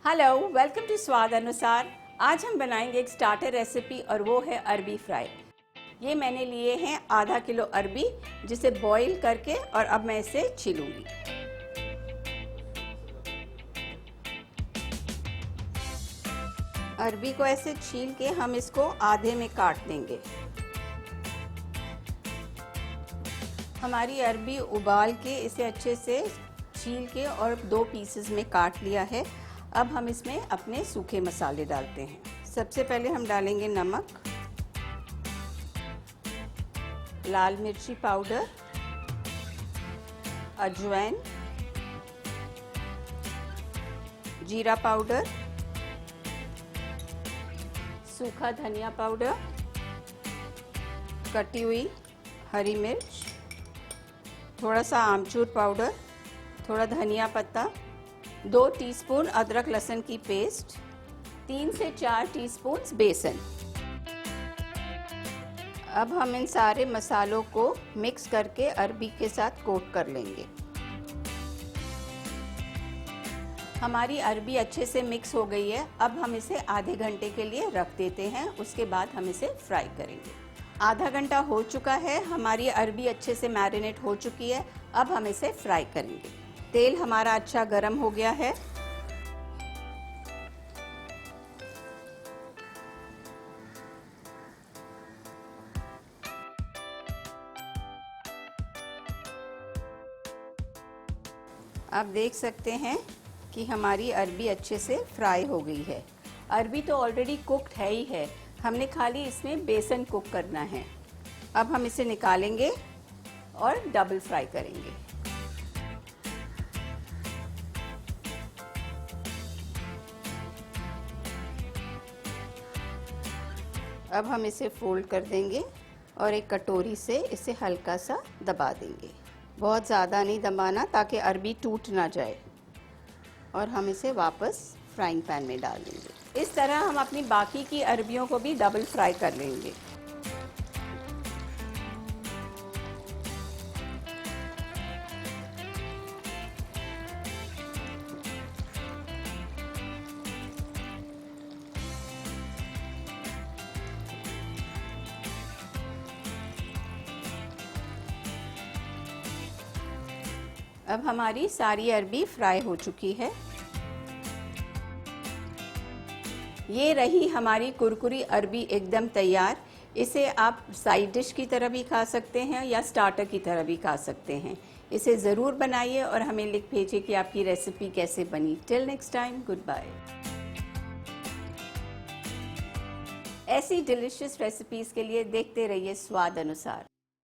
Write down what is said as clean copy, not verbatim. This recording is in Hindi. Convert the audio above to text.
हेलो, वेलकम टू स्वाद अनुसार। आज हम बनाएंगे एक स्टार्टर रेसिपी और वो है अरबी फ्राई। ये मैंने लिए हैं आधा किलो अरबी, जिसे बॉईल करके और अब मैं इसे छीलूंगी। अरबी को ऐसे छील के हम इसको आधे में काट देंगे। हमारी अरबी उबाल के इसे अच्छे से छील के और 2 पीसेस में काट लिया है। अब हम इसमें अपने सूखे मसाले डालते हैं। सबसे पहले हम डालेंगे नमक, लाल मिर्ची पाउडर, अजवाइन, जीरा पाउडर, सूखा धनिया पाउडर, कटी हुई हरी मिर्च, थोड़ा सा आमचूर पाउडर, थोड़ा धनिया पत्ता, 2 टीस्पून अदरक लहसुन की पेस्ट, 3 से 4 टीस्पून बेसन। अब हम इन सारे मसालों को मिक्स करके अरबी के साथ कोट कर लेंगे। हमारी अरबी अच्छे से मिक्स हो गई है। अब हम इसे आधे घंटे के लिए रख देते हैं, उसके बाद हम इसे फ्राई करेंगे। आधा घंटा हो चुका है, हमारी अरबी अच्छे से मैरिनेट हो चुकी है। अब हम इसे फ्राई करेंगे। तेल हमारा अच्छा गर्म हो गया है। आप देख सकते हैं कि हमारी अरबी अच्छे से फ्राई हो गई है। अरबी तो ऑलरेडी कुक्ड है ही है, हमने खाली इसमें बेसन कुक करना है। अब हम इसे निकालेंगे और डबल फ्राई करेंगे। अब हम इसे फोल्ड कर देंगे और एक कटोरी से इसे हल्का सा दबा देंगे। बहुत ज़्यादा नहीं दबाना ताकि अरबी टूट ना जाए। और हम इसे वापस फ्राइंग पैन में डाल देंगे। इस तरह हम अपनी बाकी की अरबियों को भी डबल फ्राई कर लेंगे। अब हमारी सारी अरबी फ्राई हो चुकी है। ये रही हमारी कुरकुरी अरबी एकदम तैयार। इसे आप साइड डिश की तरह भी खा सकते हैं या स्टार्टर की तरह भी खा सकते हैं। इसे ज़रूर बनाइए और हमें लिख भेजिए कि आपकी रेसिपी कैसे बनी। Till next time, goodbye. ऐसी डिलीशियस रेसिपीज़ के लिए देखते रहिए स्वाद अनुसार।